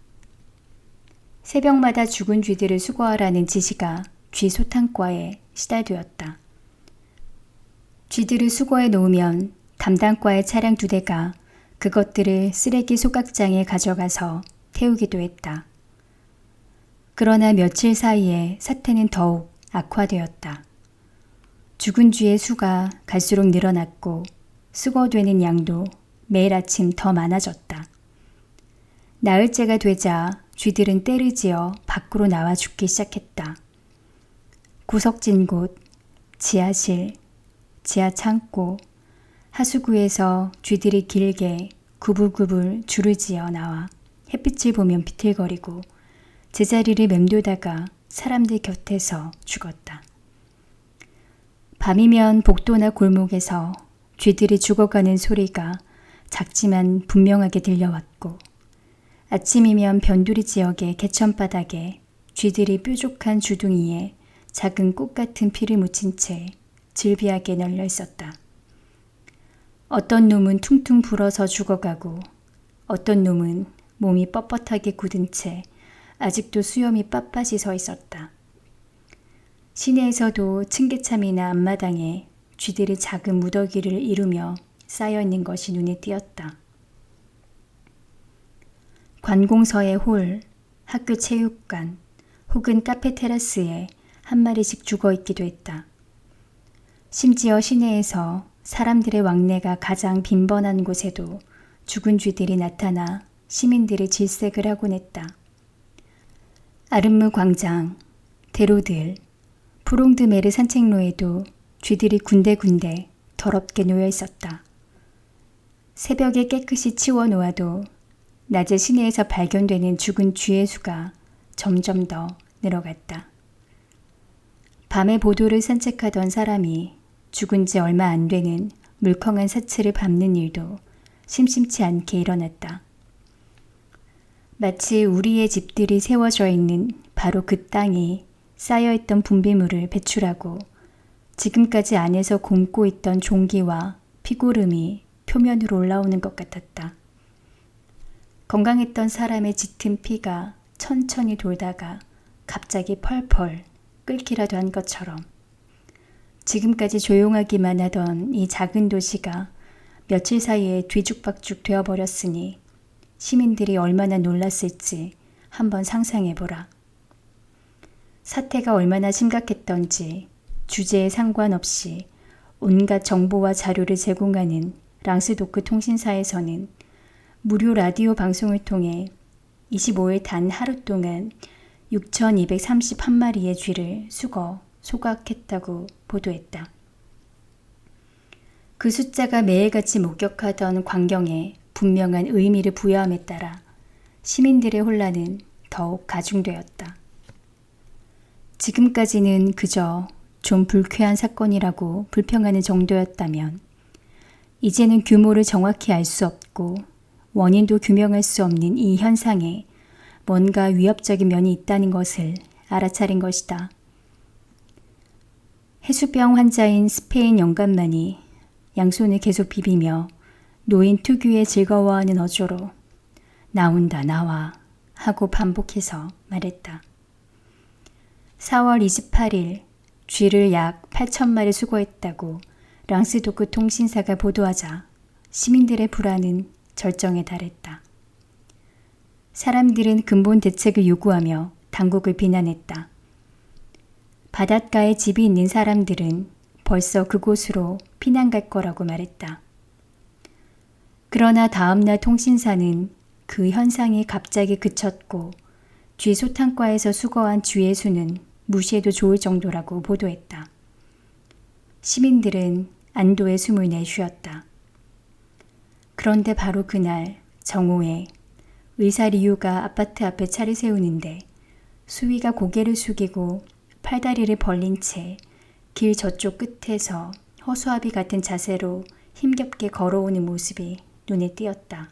새벽마다 죽은 쥐들을 수거하라는 지시가 쥐 소탕과에 시달되었다. 쥐들을 수거해 놓으면 담당과의 차량 2대가 그것들을 쓰레기 소각장에 가져가서 태우기도 했다. 그러나 며칠 사이에 사태는 더욱 악화되었다. 죽은 쥐의 수가 갈수록 늘어났고 수거되는 양도 매일 아침 더 많아졌다. 나흘째가 되자 쥐들은 떼를 지어 밖으로 나와 죽기 시작했다. 구석진 곳, 지하실, 지하 창고, 하수구에서 쥐들이 길게 구불구불 줄을 지어 나와 햇빛을 보면 비틀거리고 제자리를 맴돌다가 사람들 곁에서 죽었다. 밤이면 복도나 골목에서 쥐들이 죽어가는 소리가 작지만 분명하게 들려왔고 아침이면 변두리 지역의 개천바닥에 쥐들이 뾰족한 주둥이에 작은 꽃 같은 피를 묻힌 채 질비하게 널려 있었다. 어떤 놈은 퉁퉁 불어서 죽어가고 어떤 놈은 몸이 뻣뻣하게 굳은 채 아직도 수염이 빳빳이 서 있었다. 시내에서도 층계참이나 앞마당에 쥐들이 작은 무더기를 이루며 쌓여있는 것이 눈에 띄었다. 관공서의 홀, 학교 체육관 혹은 카페 테라스에 한 마리씩 죽어있기도 했다. 심지어 시내에서 사람들의 왕래가 가장 빈번한 곳에도 죽은 쥐들이 나타나 시민들의 질색을 하곤 했다. 아름무 광장, 대로들, 프롱드메르 산책로에도 쥐들이 군데군데 더럽게 놓여 있었다. 새벽에 깨끗이 치워 놓아도 낮에 시내에서 발견되는 죽은 쥐의 수가 점점 더 늘어갔다. 밤에 보도를 산책하던 사람이 죽은 지 얼마 안 되는 물컹한 사체를 밟는 일도 심심치 않게 일어났다. 마치 우리의 집들이 세워져 있는 바로 그 땅이 쌓여있던 분비물을 배출하고 지금까지 안에서 곪고 있던 종기와 피고름이 표면으로 올라오는 것 같았다. 건강했던 사람의 짙은 피가 천천히 돌다가 갑자기 펄펄 끓기라도 한 것처럼 지금까지 조용하기만 하던 이 작은 도시가 며칠 사이에 뒤죽박죽 되어버렸으니 시민들이 얼마나 놀랐을지 한번 상상해보라. 사태가 얼마나 심각했던지 주제에 상관없이 온갖 정보와 자료를 제공하는 랑스도크 통신사에서는 무료 라디오 방송을 통해 25일 단 하루 동안 6,231마리의 쥐를 소각했다고 보도했다. 그 숫자가 매일같이 목격하던 광경에 분명한 의미를 부여함에 따라 시민들의 혼란은 더욱 가중되었다. 지금까지는 그저 좀 불쾌한 사건이라고 불평하는 정도였다면 이제는 규모를 정확히 알 수 없고 원인도 규명할 수 없는 이 현상에 뭔가 위협적인 면이 있다는 것을 알아차린 것이다. 해수병 환자인 스페인 영감만이 양손을 계속 비비며 노인 특유의 즐거워하는 어조로 나온다 나와 하고 반복해서 말했다. 4월 28일 쥐를 약 8,000마리 수거했다고 랑스도크 통신사가 보도하자 시민들의 불안은 절정에 달했다. 사람들은 근본 대책을 요구하며 당국을 비난했다. 바닷가에 집이 있는 사람들은 벌써 그곳으로 피난 갈 거라고 말했다. 그러나 다음날 통신사는 그 현상이 갑자기 그쳤고 쥐 소탕과에서 수거한 쥐의 수는 무시해도 좋을 정도라고 보도했다. 시민들은 안도의 숨을 내쉬었다. 그런데 바로 그날 정오에 의사 리우가 아파트 앞에 차를 세우는데 수위가 고개를 숙이고 팔다리를 벌린 채 길 저쪽 끝에서 허수아비 같은 자세로 힘겹게 걸어오는 모습이 눈에 띄었다.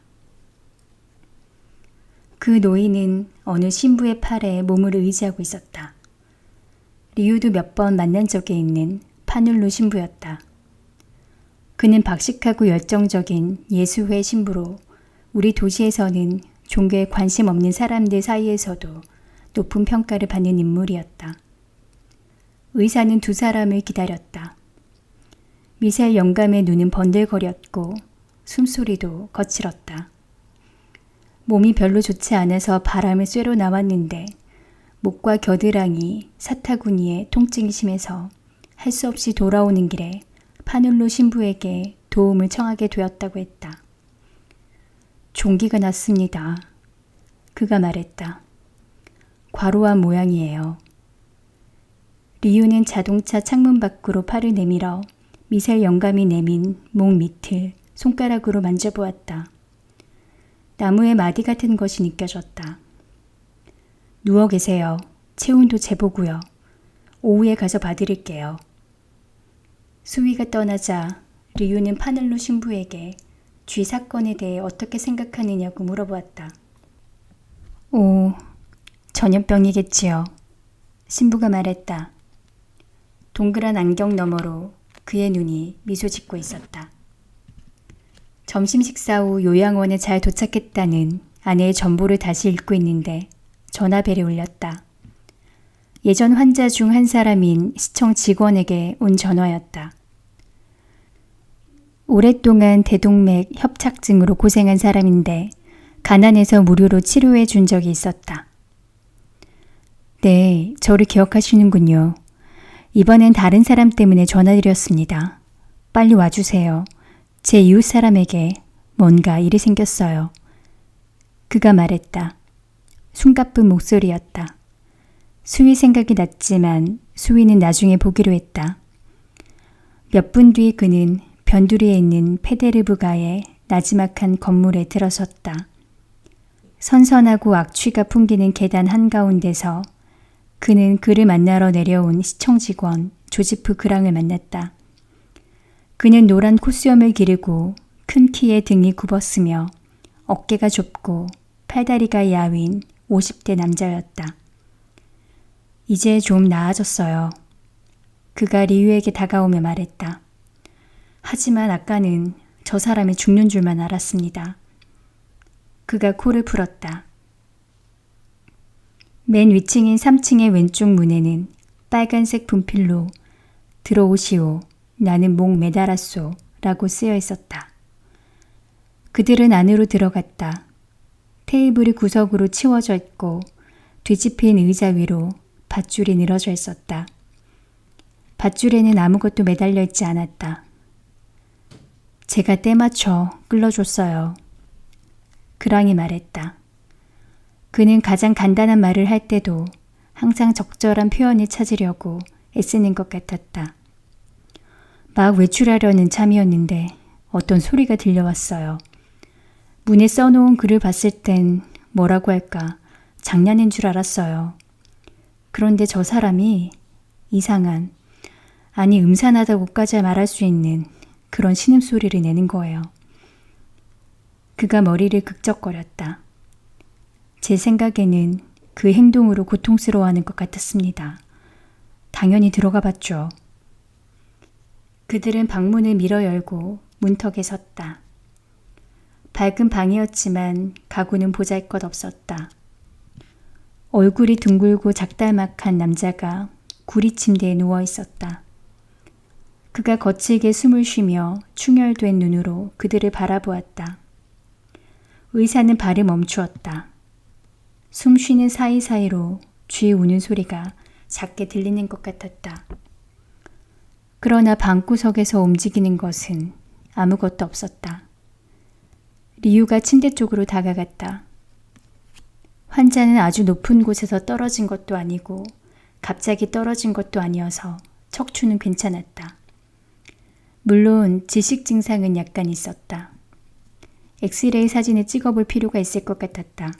그 노인은 어느 신부의 팔에 몸을 의지하고 있었다. 리우도 몇 번 만난 적이 있는 파눌루 신부였다. 그는 박식하고 열정적인 예수회 신부로 우리 도시에서는 종교에 관심 없는 사람들 사이에서도 높은 평가를 받는 인물이었다. 의사는 두 사람을 기다렸다. 미셀 영감의 눈은 번들거렸고 숨소리도 거칠었다. 몸이 별로 좋지 않아서 바람을 쐬러 나왔는데 목과 겨드랑이, 사타구니에 통증이 심해서 할 수 없이 돌아오는 길에 파눌로 신부에게 도움을 청하게 되었다고 했다. 종기가 났습니다. 그가 말했다. 과로한 모양이에요. 리우는 자동차 창문 밖으로 팔을 내밀어 미셀 영감이 내민 목 밑을 손가락으로 만져보았다. 나무의 마디 같은 것이 느껴졌다. 누워 계세요. 체온도 재보고요. 오후에 가서 봐드릴게요. 수위가 떠나자 리우는 파늘로 신부에게 쥐 사건에 대해 어떻게 생각하느냐고 물어보았다. 오, 전염병이겠지요. 신부가 말했다. 동그란 안경 너머로 그의 눈이 미소 짓고 있었다. 점심 식사 후 요양원에 잘 도착했다는 아내의 전보를 다시 읽고 있는데 전화벨이 울렸다. 예전 환자 중 한 사람인 시청 직원에게 온 전화였다. 오랫동안 대동맥 협착증으로 고생한 사람인데 가난해서 무료로 치료해 준 적이 있었다. 네, 저를 기억하시는군요. 이번엔 다른 사람 때문에 전화드렸습니다. 빨리 와주세요. 제 이웃 사람에게 뭔가 일이 생겼어요. 그가 말했다. 숨가쁜 목소리였다. 수위 생각이 났지만 수위는 나중에 보기로 했다. 몇 분 뒤 그는 변두리에 있는 페데르브가의 나지막한 건물에 들어섰다. 선선하고 악취가 풍기는 계단 한가운데서 그는 그를 만나러 내려온 시청 직원 조지프 그랑을 만났다. 그는 노란 콧수염을 기르고 큰 키에 등이 굽었으며 어깨가 좁고 팔다리가 야윈 50대 남자였다. 이제 좀 나아졌어요. 그가 리유에게 다가오며 말했다. 하지만 아까는 저 사람이 죽는 줄만 알았습니다. 그가 코를 풀었다. 맨 위층인 3층의 왼쪽 문에는 빨간색 분필로 들어오시오. 나는 목 매달았소. 라고 쓰여 있었다. 그들은 안으로 들어갔다. 테이블이 구석으로 치워져 있고 뒤집힌 의자 위로 밧줄이 늘어져 있었다. 밧줄에는 아무것도 매달려 있지 않았다. 제가 때맞춰 끌어줬어요. 그랑이 말했다. 그는 가장 간단한 말을 할 때도 항상 적절한 표현을 찾으려고 애쓰는 것 같았다. 막 외출하려는 참이었는데 어떤 소리가 들려왔어요. 문에 써놓은 글을 봤을 땐 뭐라고 할까 장난인 줄 알았어요. 그런데 저 사람이 이상한, 아니 음산하다고까지 말할 수 있는 그런 신음소리를 내는 거예요. 그가 머리를 극적거렸다. 제 생각에는 그 행동으로 고통스러워하는 것 같았습니다. 당연히 들어가 봤죠. 그들은 방문을 밀어 열고 문턱에 섰다. 밝은 방이었지만 가구는 보잘것없었다. 얼굴이 둥글고 작달막한 남자가 구리 침대에 누워 있었다. 그가 거칠게 숨을 쉬며 충혈된 눈으로 그들을 바라보았다. 의사는 발을 멈추었다. 숨 쉬는 사이사이로 쥐 우는 소리가 작게 들리는 것 같았다. 그러나 방구석에서 움직이는 것은 아무것도 없었다. 리유가 침대 쪽으로 다가갔다. 환자는 아주 높은 곳에서 떨어진 것도 아니고 갑자기 떨어진 것도 아니어서 척추는 괜찮았다. 물론 지식 증상은 약간 있었다. 엑스레이 사진을 찍어볼 필요가 있을 것 같았다.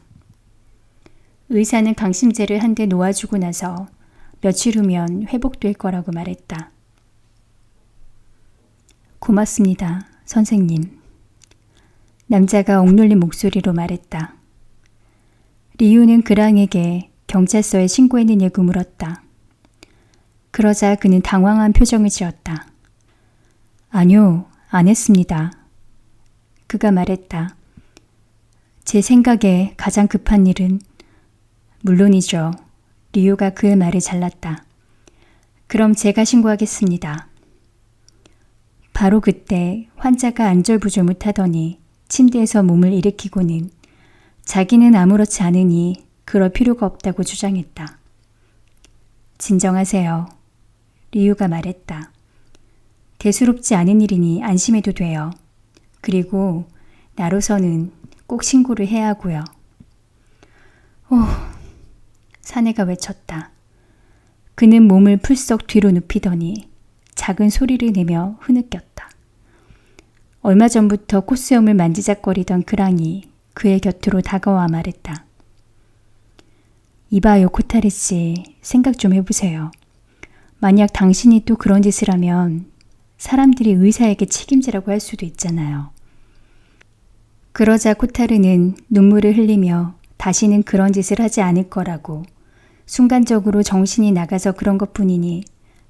의사는 강심제를 한 대 놓아주고 나서 며칠 후면 회복될 거라고 말했다. 고맙습니다, 선생님. 남자가 억눌린 목소리로 말했다. 리유는 그랑에게 경찰서에 신고했느냐고 물었다. 그러자 그는 당황한 표정을 지었다. 아니요, 안 했습니다. 그가 말했다. 제 생각에 가장 급한 일은 물론이죠. 리유가 그의 말을 잘랐다. 그럼 제가 신고하겠습니다. 바로 그때 환자가 안절부절 못하더니 침대에서 몸을 일으키고는 자기는 아무렇지 않으니 그럴 필요가 없다고 주장했다. 진정하세요. 리유가 말했다. 대수롭지 않은 일이니 안심해도 돼요. 그리고 나로서는 꼭 신고를 해야 하고요. 사내가 외쳤다. 그는 몸을 풀썩 뒤로 눕히더니 작은 소리를 내며 흐느꼈다. 얼마 전부터 콧수염을 만지작거리던 그랑이 그의 곁으로 다가와 말했다. 이봐요, 코타리 씨. 생각 좀 해보세요. 만약 당신이 또 그런 짓을 하면 사람들이 의사에게 책임지라고 할 수도 있잖아요. 그러자 코타르는 눈물을 흘리며 다시는 그런 짓을 하지 않을 거라고, 순간적으로 정신이 나가서 그런 것뿐이니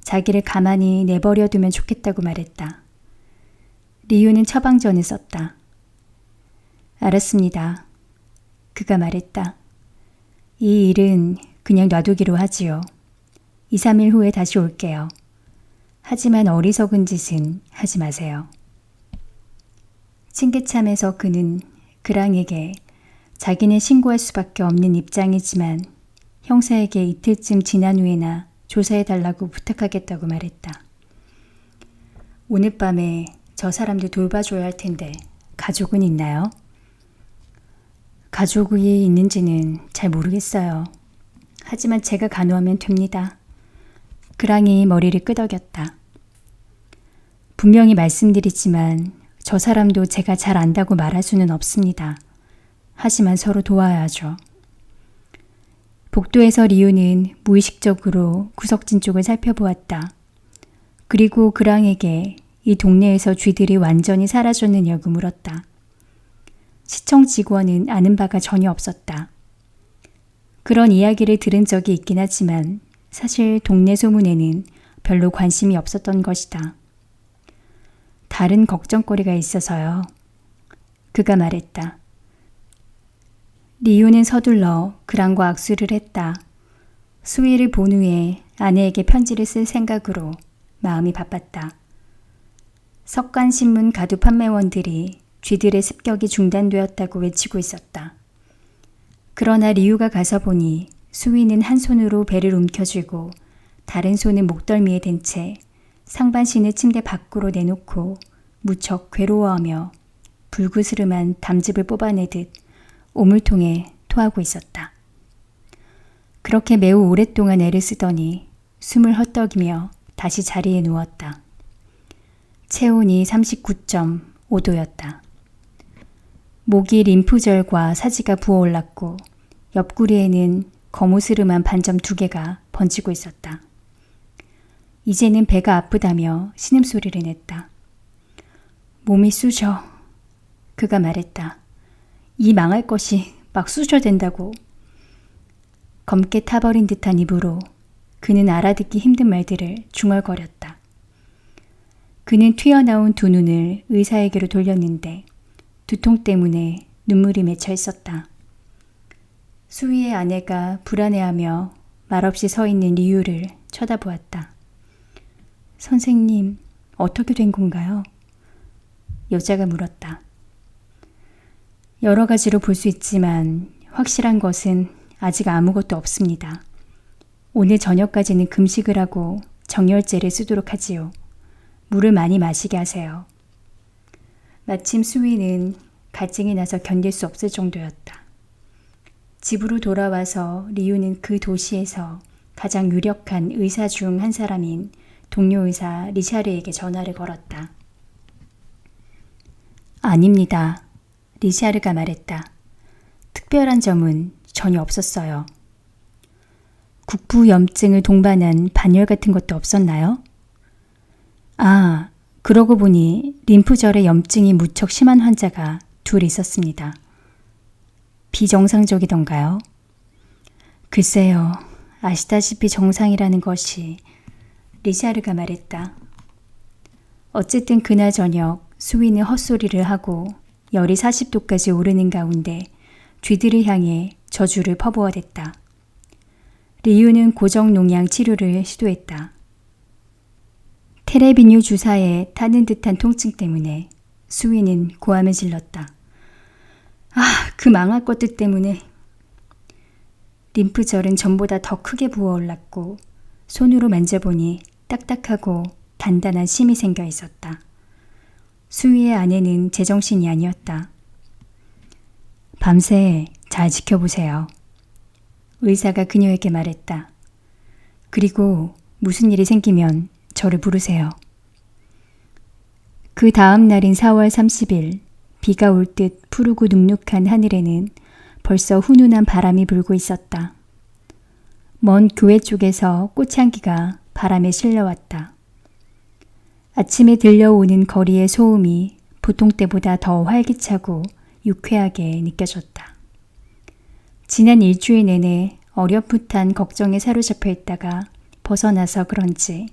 자기를 가만히 내버려두면 좋겠다고 말했다. 리유는 처방전을 썼다. 알았습니다. 그가 말했다. 이 일은 그냥 놔두기로 하지요. 2, 3일 후에 다시 올게요. 하지만 어리석은 짓은 하지 마세요. 칭계참에서 그는 그랑에게 자기는 신고할 수밖에 없는 입장이지만 형사에게 이틀쯤 지난 후에나 조사해달라고 부탁하겠다고 말했다. 오늘 밤에 저 사람도 돌봐줘야 할 텐데 가족은 있나요? 가족이 있는지는 잘 모르겠어요. 하지만 제가 간호하면 됩니다. 그랑이 머리를 끄덕였다. 분명히 말씀드리지만 저 사람도 제가 잘 안다고 말할 수는 없습니다. 하지만 서로 도와야 하죠. 복도에서 리우는 무의식적으로 구석진 쪽을 살펴보았다. 그리고 그랑에게 이 동네에서 쥐들이 완전히 사라졌느냐고 물었다. 시청 직원은 아는 바가 전혀 없었다. 그런 이야기를 들은 적이 있긴 하지만 사실 동네 소문에는 별로 관심이 없었던 것이다. 다른 걱정거리가 있어서요. 그가 말했다. 리우는 서둘러 그랑과 악수를 했다. 수위를 본 후에 아내에게 편지를 쓸 생각으로 마음이 바빴다. 석간신문 가두 판매원들이 쥐들의 습격이 중단되었다고 외치고 있었다. 그러나 리우가 가서 보니 수위는 한 손으로 배를 움켜쥐고 다른 손은 목덜미에 댄 채 상반신을 침대 밖으로 내놓고 무척 괴로워하며 불그스름한 담즙을 뽑아내듯 오물통에 토하고 있었다. 그렇게 매우 오랫동안 애를 쓰더니 숨을 헛떡이며 다시 자리에 누웠다. 체온이 39.5도였다. 목이 림프절과 사지가 부어올랐고 옆구리에는 거무스름한 반점 2개가 번지고 있었다. 이제는 배가 아프다며 신음소리를 냈다. 몸이 쑤셔. 그가 말했다. 이 망할 것이 막 쑤셔댄다고. 검게 타버린 듯한 입으로 그는 알아듣기 힘든 말들을 중얼거렸다. 그는 튀어나온 두 눈을 의사에게로 돌렸는데 두통 때문에 눈물이 맺혀 있었다. 수위의 아내가 불안해하며 말없이 서 있는 리유를 쳐다보았다. 선생님, 어떻게 된 건가요? 여자가 물었다. 여러 가지로 볼 수 있지만 확실한 것은 아직 아무것도 없습니다. 오늘 저녁까지는 금식을 하고 정열제를 쓰도록 하지요. 물을 많이 마시게 하세요. 마침 수위는 갈증이 나서 견딜 수 없을 정도였다. 집으로 돌아와서 리우는 그 도시에서 가장 유력한 의사 중 한 사람인 동료 의사 리샤르에게 전화를 걸었다. 아닙니다. 리샤르가 말했다. 특별한 점은 전혀 없었어요. 국부염증을 동반한 반열 같은 것도 없었나요? 아, 그러고 보니 림프절에 염증이 무척 심한 환자가 둘 있었습니다. 비정상적이던가요? 글쎄요, 아시다시피 정상이라는 것이 리샤르가 말했다. 어쨌든 그날 저녁 수위는 헛소리를 하고 열이 40도까지 오르는 가운데 쥐들을 향해 저주를 퍼부어댔다. 리유는 고정농양 치료를 시도했다. 테레비뉴 주사에 타는 듯한 통증 때문에 수위는 고함을 질렀다. 아, 그 망할 것들 때문에. 림프절은 전보다 더 크게 부어올랐고 손으로 만져보니 딱딱하고 단단한 심이 생겨 있었다. 수위의 아내는 제정신이 아니었다. 밤새 잘 지켜보세요. 의사가 그녀에게 말했다. 그리고 무슨 일이 생기면 저를 부르세요. 그 다음 날인 4월 30일 비가 올 듯 푸르고 눅눅한 하늘에는 벌써 훈훈한 바람이 불고 있었다. 먼 교회 쪽에서 꽃향기가 바람에 실려왔다. 아침에 들려오는 거리의 소음이 보통 때보다 더 활기차고 유쾌하게 느껴졌다. 지난 일주일 내내 어렴풋한 걱정에 사로잡혀 있다가 벗어나서 그런지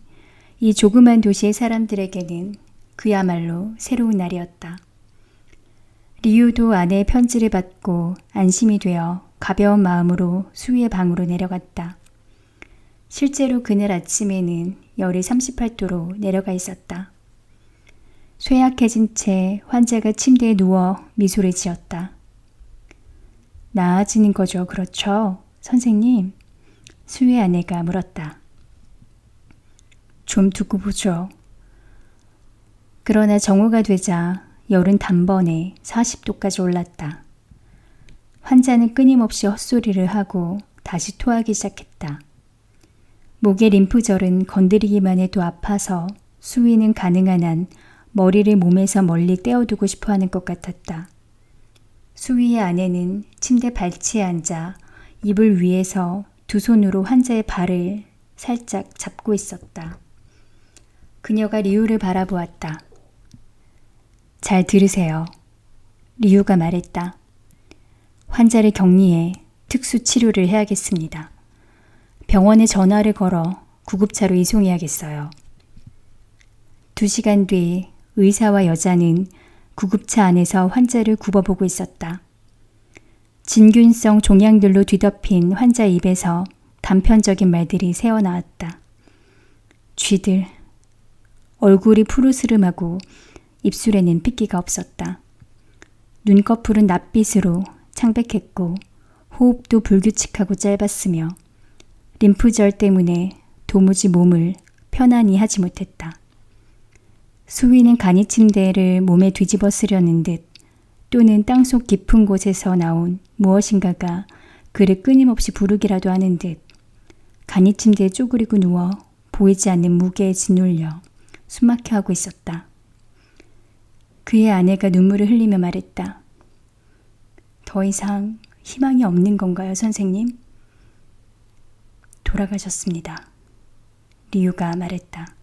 이 조그만 도시의 사람들에게는 그야말로 새로운 날이었다. 리우도 아내의 편지를 받고 안심이 되어 가벼운 마음으로 수위의 방으로 내려갔다. 실제로 그날 아침에는 열이 38도로 내려가 있었다. 쇠약해진 채 환자가 침대에 누워 미소를 지었다. 나아지는 거죠, 그렇죠? 선생님? 수위의 아내가 물었다. 좀 두고 보죠. 그러나 정오가 되자 열은 단번에 40도까지 올랐다. 환자는 끊임없이 헛소리를 하고 다시 토하기 시작했다. 목의 림프절은 건드리기만 해도 아파서 수위는 가능한 한 머리를 몸에서 멀리 떼어두고 싶어 하는 것 같았다. 수위의 아내는 침대 발치에 앉아 이불 위에서 두 손으로 환자의 발을 살짝 잡고 있었다. 그녀가 리우를 바라보았다. 잘 들으세요. 리우가 말했다. 환자를 격리해 특수 치료를 해야겠습니다. 병원에 전화를 걸어 구급차로 이송해야겠어요. 2시간 뒤 의사와 여자는 구급차 안에서 환자를 굽어보고 있었다. 진균성 종양들로 뒤덮인 환자 입에서 단편적인 말들이 새어나왔다. 쥐들. 얼굴이 푸르스름하고 입술에는 핏기가 없었다. 눈꺼풀은 낯빛으로 창백했고 호흡도 불규칙하고 짧았으며 림프절 때문에 도무지 몸을 편안히 하지 못했다. 수위는 간이 침대를 몸에 뒤집어 쓰려는 듯 또는 땅속 깊은 곳에서 나온 무엇인가가 그를 끊임없이 부르기라도 하는 듯 간이 침대에 쪼그리고 누워 보이지 않는 무게에 짓눌려 숨막혀 하고 있었다. 그의 아내가 눈물을 흘리며 말했다. 더 이상 희망이 없는 건가요, 선생님? 돌아가셨습니다. 리우가 말했다.